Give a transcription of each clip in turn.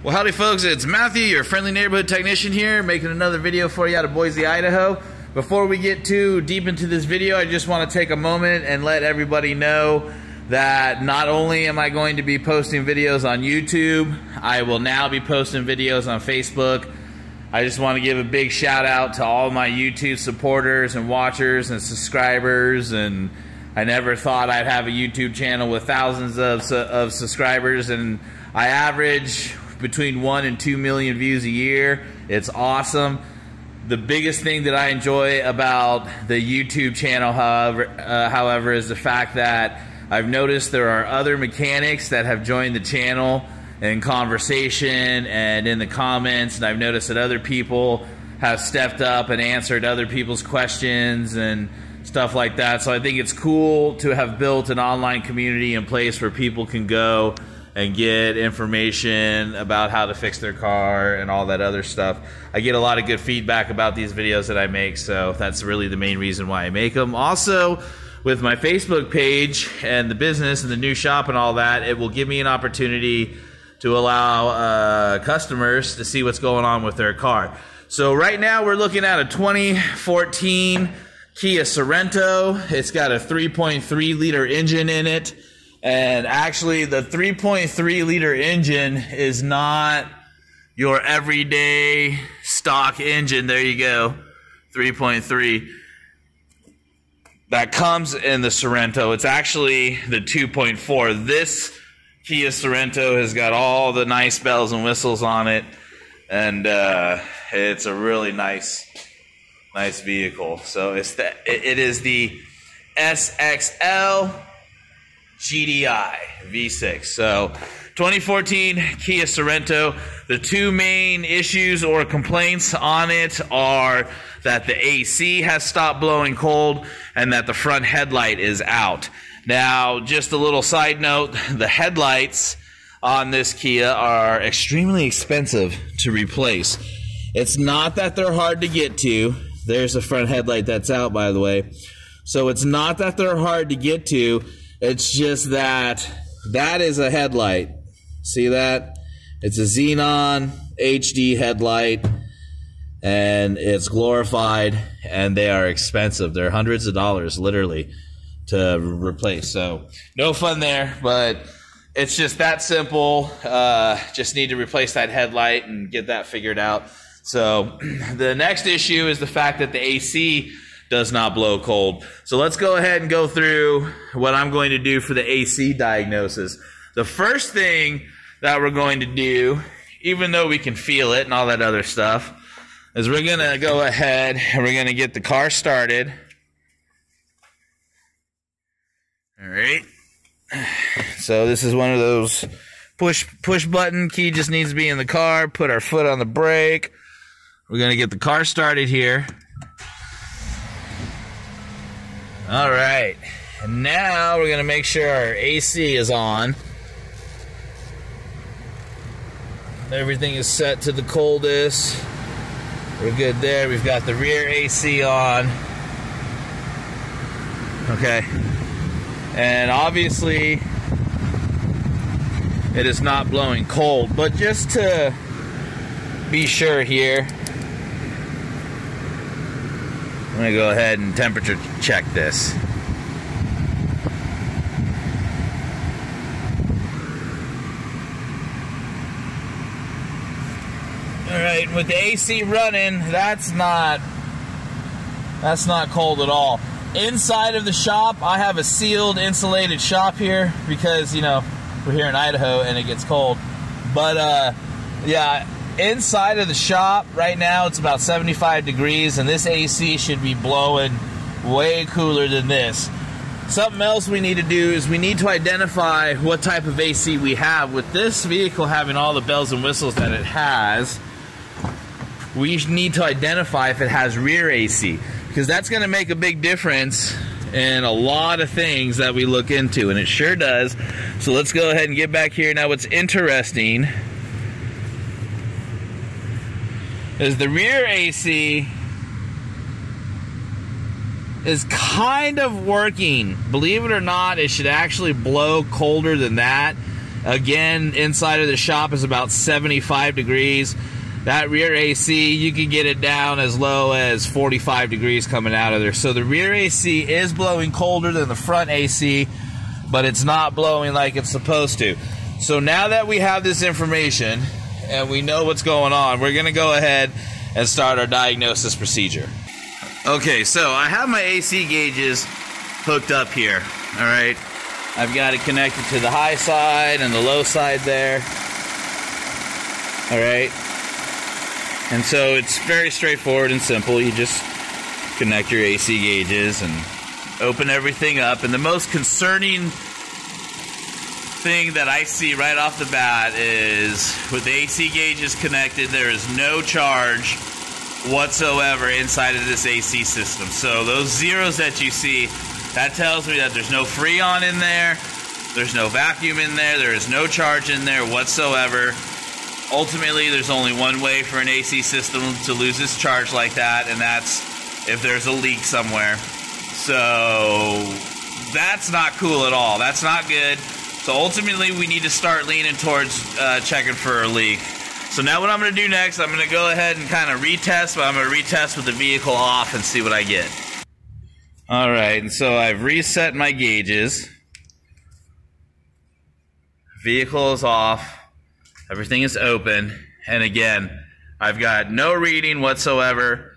Well, howdy folks, it's Matthew, your friendly neighborhood technician here, making another video for you out of Boise, Idaho. Before we get too deep into this video, I just want to take a moment and let everybody know that not only am I going to be posting videos on YouTube, I will now be posting videos on Facebook. I just want to give a big shout out to all my YouTube supporters and watchers and subscribers, and I never thought I'd have a YouTube channel with thousands of subscribers, and I average between 1 and 2 million views a year. It's awesome. The biggest thing that I enjoy about the YouTube channel, however, is the fact that I've noticed there are other mechanics that have joined the channel in conversation and in the comments, and I've noticed that other people have stepped up and answered other people's questions and stuff like that. So I think it's cool to have built an online community in place where people can go and get information about how to fix their car and all that other stuff. I get a lot of good feedback about these videos that I make, so that's really the main reason why I make them. Also, with my Facebook page and the business and the new shop and all that, it will give me an opportunity to allow customers to see what's going on with their car. So right now we're looking at a 2014 Kia Sorento. It's got a 3.3 liter engine in it. And actually, the 3.3 liter engine is not your everyday stock engine. There you go, 3.3. That comes in the Sorento. It's actually the 2.4. This Kia Sorento has got all the nice bells and whistles on it, and it's a really nice vehicle. So it is the SXL GDI V6. So 2014 Kia Sorento. The two main issues or complaints on it are that the AC has stopped blowing cold and that the front headlight is out. Now, just a little side note, the headlights on this Kia are extremely expensive to replace. It's not that they're hard to get to. There's the front headlight that's out, by the way. So it's not that they're hard to get to. It's just that that is a headlight. See that? It's a Xenon HD headlight, and it's glorified, and they are expensive. They're hundreds of dollars, literally, to replace. So no fun there, but it's just that simple. Just need to replace that headlight and get that figured out. So the next issue is the fact that the AC does not blow cold. So let's go ahead and go through what I'm going to do for the AC diagnosis. The first thing that we're going to do, even though we can feel it and all that other stuff, is we're going to go ahead and we're going to get the car started. All right. So this is one of those push button. Key just needs to be in the car. Put our foot on the brake. We're going to get the car started here. All right, and now we're going to make sure our AC is on. Everything is set to the coldest. We're good there. We've got the rear AC on. Okay. And obviously, it is not blowing cold, but just to be sure here, I'm going to go ahead and temperature check this. Alright, with the AC running, that's not cold at all. Inside of the shop, I have a sealed, insulated shop here because, you know, we're here in Idaho and it gets cold. But, yeah, inside of the shop right now it's about 75 degrees, and this AC should be blowing way cooler than this. Something else we need to do is we need to identify what type of AC we have. With this vehicle having all the bells and whistles that it has, we need to identify if it has rear AC, because that's going to make a big difference in a lot of things that we look into, and it sure does. So let's go ahead and get back here. Now what's interesting is the rear AC is kind of working. Believe it or not, it should actually blow colder than that. Again, inside of the shop is about 75 degrees. That rear AC, you can get it down as low as 45 degrees coming out of there. So the rear AC is blowing colder than the front AC, but it's not blowing like it's supposed to. So now that we have this information and we know what's going on, we're going to go ahead and start our diagnosis procedure. Okay, so I have my AC gauges hooked up here, all right? I've got it connected to the high side and the low side there, all right? And so it's very straightforward and simple. You just connect your AC gauges and open everything up. And the most concerning thing that I see right off the bat is with the AC gauges connected, there is no charge whatsoever inside of this AC system. So those zeros that you see, that tells me that there's no Freon in there, there's no vacuum in there, there is no charge in there whatsoever. Ultimately, there's only one way for an AC system to lose its charge like that, and that's if there's a leak somewhere. So that's not cool at all. That's not good. So ultimately, we need to start leaning towards checking for a leak. So now what I'm going to do next, I'm going to go ahead and kind of retest, but I'm going to retest with the vehicle off and see what I get. All right, and so I've reset my gauges. Vehicle is off. Everything is open, and again, I've got no reading whatsoever.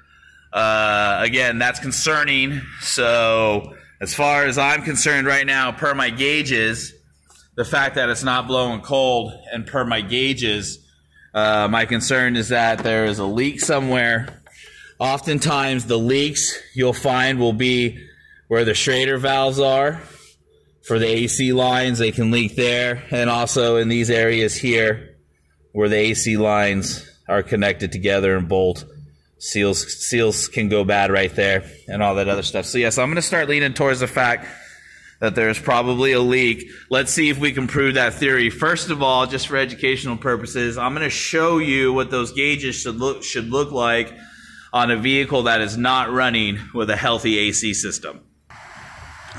Again, that's concerning. So as far as I'm concerned right now, per my gauges, the fact that it's not blowing cold, and per my gauges, my concern is that there is a leak somewhere. Oftentimes, the leaks you'll find will be where the Schrader valves are. For the AC lines, they can leak there, and also in these areas here, where the AC lines are connected together and bolt. Seals can go bad right there and all that other stuff. So yes, I'm going to start leaning towards the fact that there's probably a leak. Let's see if we can prove that theory. First of all, just for educational purposes, I'm going to show you what those gauges should look like on a vehicle that is not running with a healthy AC system.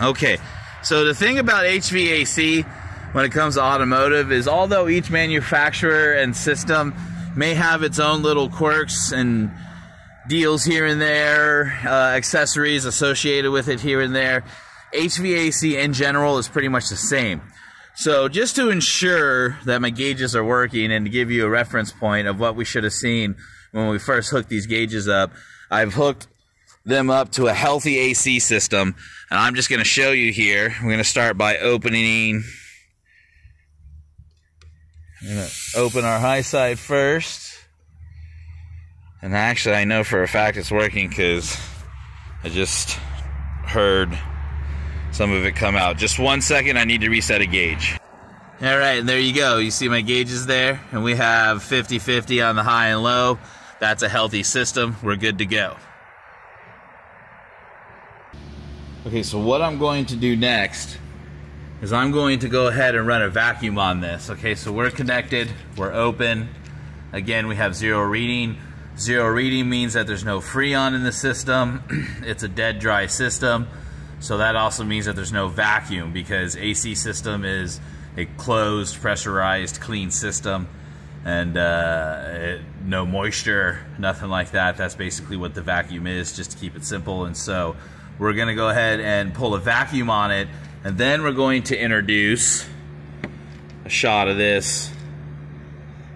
Okay, so the thing about HVAC when it comes to automotive is although each manufacturer and system may have its own little quirks and deals here and there, accessories associated with it here and there, HVAC in general is pretty much the same. So just to ensure that my gauges are working and to give you a reference point of what we should have seen when we first hooked these gauges up, I've hooked them up to a healthy AC system, and I'm just going to show you here. We're going to start by opening. I'm going to open our high side first. And actually, I know for a fact it's working because I just heard some of it come out. Just 1 second, I need to reset a gauge. All right, and there you go. You see my gauges there? And we have 50-50 on the high and low. That's a healthy system. We're good to go. Okay, so what I'm going to do next is I'm going to go ahead and run a vacuum on this. Okay, so we're connected, we're open. Again, we have zero reading. Zero reading means that there's no Freon in the system. It's a dead dry system. So that also means that there's no vacuum because AC system is a closed, pressurized, clean system. And no moisture, nothing like that. That's basically what the vacuum is, just to keep it simple. And so we're gonna go ahead and pull a vacuum on it, and then we're going to introduce a shot of this.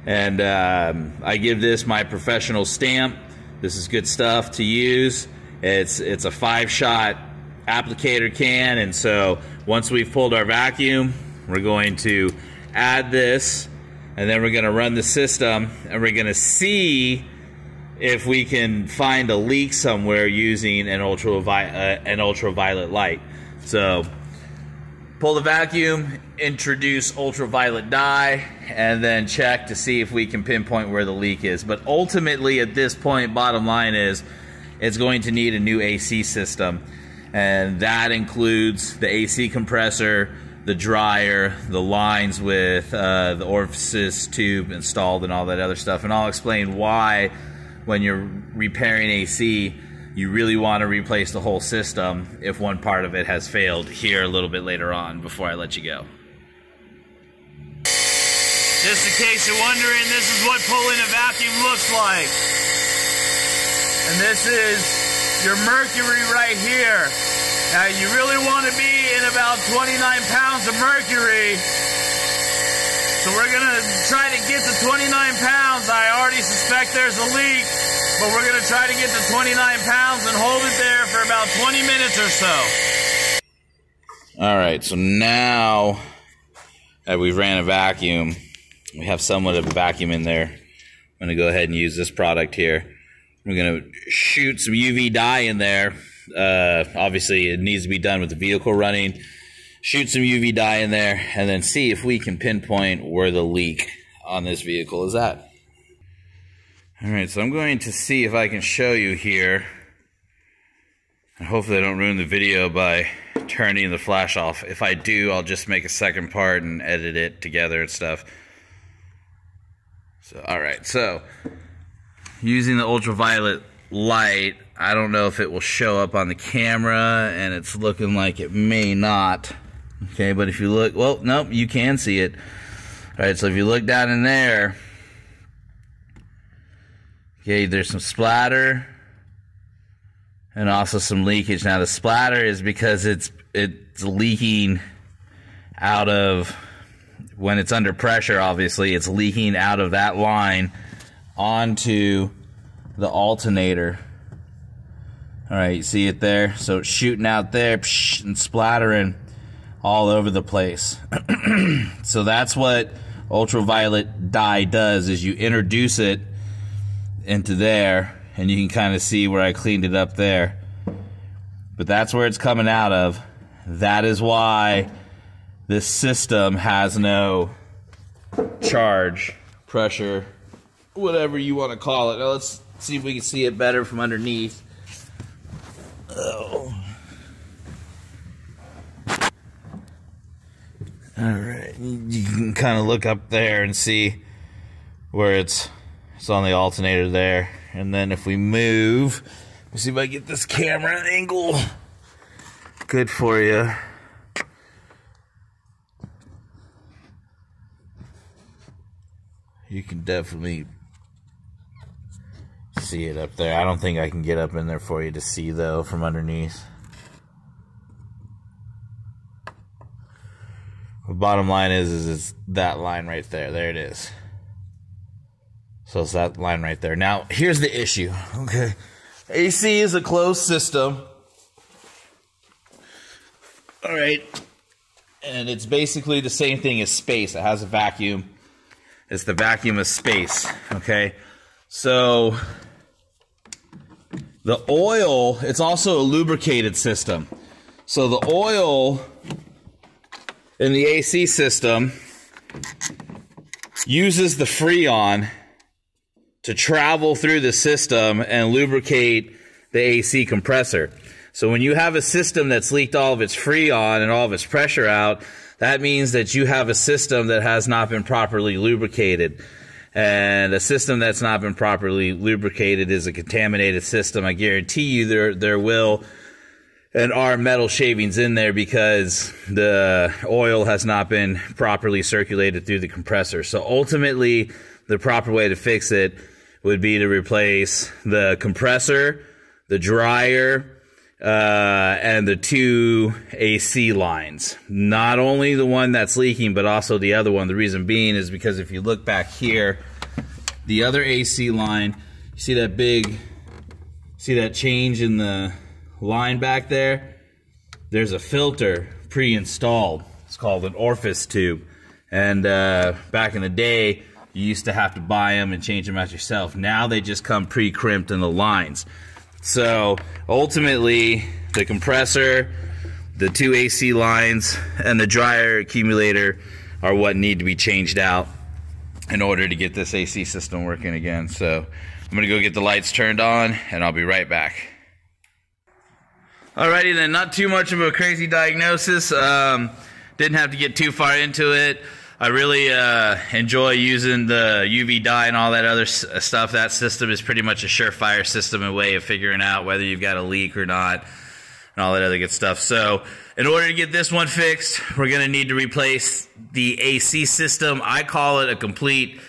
And I give this my professional stamp. This is good stuff to use. It's a 5-shot applicator can, and so once we've pulled our vacuum, we're going to add this, and then we're going to run the system, and we're going to see if we can find a leak somewhere using an ultraviolet light. So pull the vacuum, introduce ultraviolet dye, and then check to see if we can pinpoint where the leak is. But ultimately at this point, bottom line is it's going to need a new AC system, and that includes the AC compressor, the dryer, the lines with the orifice tube installed, and all that other stuff. And I'll explain why when you're repairing AC, you really want to replace the whole system if one part of it has failed here a little bit later on before I let you go. Just in case you're wondering, this is what pulling a vacuum looks like. And this is your mercury right here. Now you really want to be in about 29 pounds of mercury. So we're gonna try to get to 29 pounds. I already suspect there's a leak, but we're gonna try to get to 29 pounds and hold it there for about 20 minutes or so. All right, so now that we've ran a vacuum, we have somewhat of a vacuum in there. I'm gonna go ahead and use this product here. We're gonna shoot some UV dye in there. Obviously it needs to be done with the vehicle running. Shoot some UV dye in there and then see if we can pinpoint where the leak on this vehicle is at. All right, so I'm going to see if I can show you here. And hopefully I don't ruin the video by turning the flash off. If I do, I'll just make a second part and edit it together and stuff. So, all right, so using the ultraviolet light, I don't know if it will show up on the camera, and it's looking like it may not. Okay, but if you look, well, nope, you can see it. All right, so if you look down in there, okay, there's some splatter and also some leakage. Now the splatter is because it's leaking out of, when it's under pressure, obviously, it's leaking out of that line onto the alternator. All right, you see it there? So it's shooting out there and splattering all over the place. So that's what ultraviolet dye does, is you introduce it into there, and you can kind of see where I cleaned it up there. But that's where it's coming out of. That is why this system has no charge, pressure, whatever you want to call it. Now let's see if we can see it better from underneath. Oh. Alright, you can kind of look up there and see where it's on the alternator there. And then if we move, let's see if I get this camera angle good for you. You can definitely see it up there. I don't think I can get up in there for you to see, though, from underneath. The bottom line is it's that line right there. There it is. So it's that line right there. Now, here's the issue, okay? AC is a closed system. All right. And it's basically the same thing as space. It has a vacuum. It's the vacuum of space, okay? So the oil, it's also a lubricated system. So the oil in the AC system uses the Freon to travel through the system and lubricate the AC compressor. So when you have a system that's leaked all of its Freon and all of its pressure out, that means that you have a system that has not been properly lubricated. And a system that's not been properly lubricated is a contaminated system. I guarantee you there will and are metal shavings in there because the oil has not been properly circulated through the compressor. So ultimately, the proper way to fix it would be to replace the compressor, the dryer, and the two AC lines. Not only the one that's leaking, but also the other one. The reason being is because if you look back here, the other AC line, you see that change in the line back there? There's a filter pre-installed. It's called an orifice tube. And back in the day, you used to have to buy them and change them out yourself. Now they just come pre-crimped in the lines. So ultimately, the compressor, the two AC lines, and the dryer accumulator are what need to be changed out in order to get this AC system working again. So I'm gonna go get the lights turned on and I'll be right back. Alrighty then, not too much of a crazy diagnosis. Didn't have to get too far into it. I really enjoy using the UV dye and all that other stuff. That system is pretty much a surefire system, a way of figuring out whether you've got a leak or not. and all that other good stuff. So in order to get this one fixed, we're going to need to replace the AC system. I call it a complete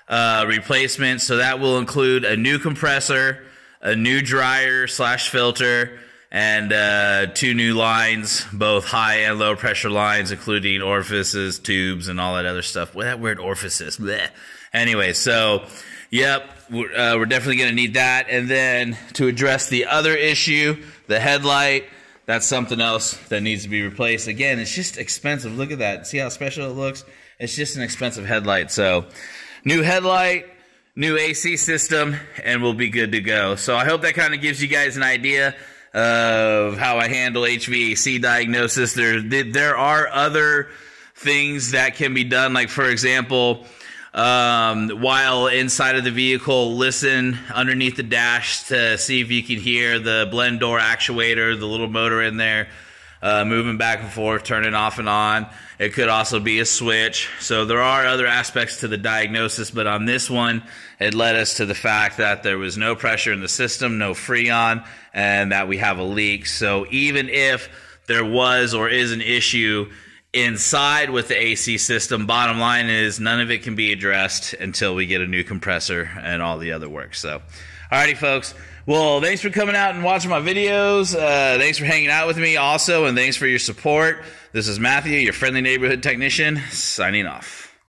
replacement. So that will include a new compressor, a new dryer / filter, and 2 new lines, both high and low pressure lines, including orifices, tubes, and all that other stuff. Well, that word orifices. Bleh. Anyway, so yep, we're definitely going to need that. And then to address the other issue, the headlight, that's something else that needs to be replaced. Again, it's just expensive. Look at that. See how special it looks? It's just an expensive headlight. So new headlight, new AC system, and we'll be good to go. So I hope that kind of gives you guys an idea of how I handle HVAC diagnosis. There are other things that can be done, like for example, while inside of the vehicle, listen underneath the dash to see if you can hear the blend door actuator, the little motor in there, moving back and forth, turning off and on. It could also be a switch. So there are other aspects to the diagnosis, but on this one, it led us to the fact that there was no pressure in the system, no freon, and that we have a leak. So even if there was or is an issue inside with the AC system, bottom line is none of it can be addressed until we get a new compressor and all the other work. So, alrighty, folks. Well, thanks for coming out and watching my videos. Thanks for hanging out with me also, and thanks for your support. This is Matthew, your friendly neighborhood technician, signing off.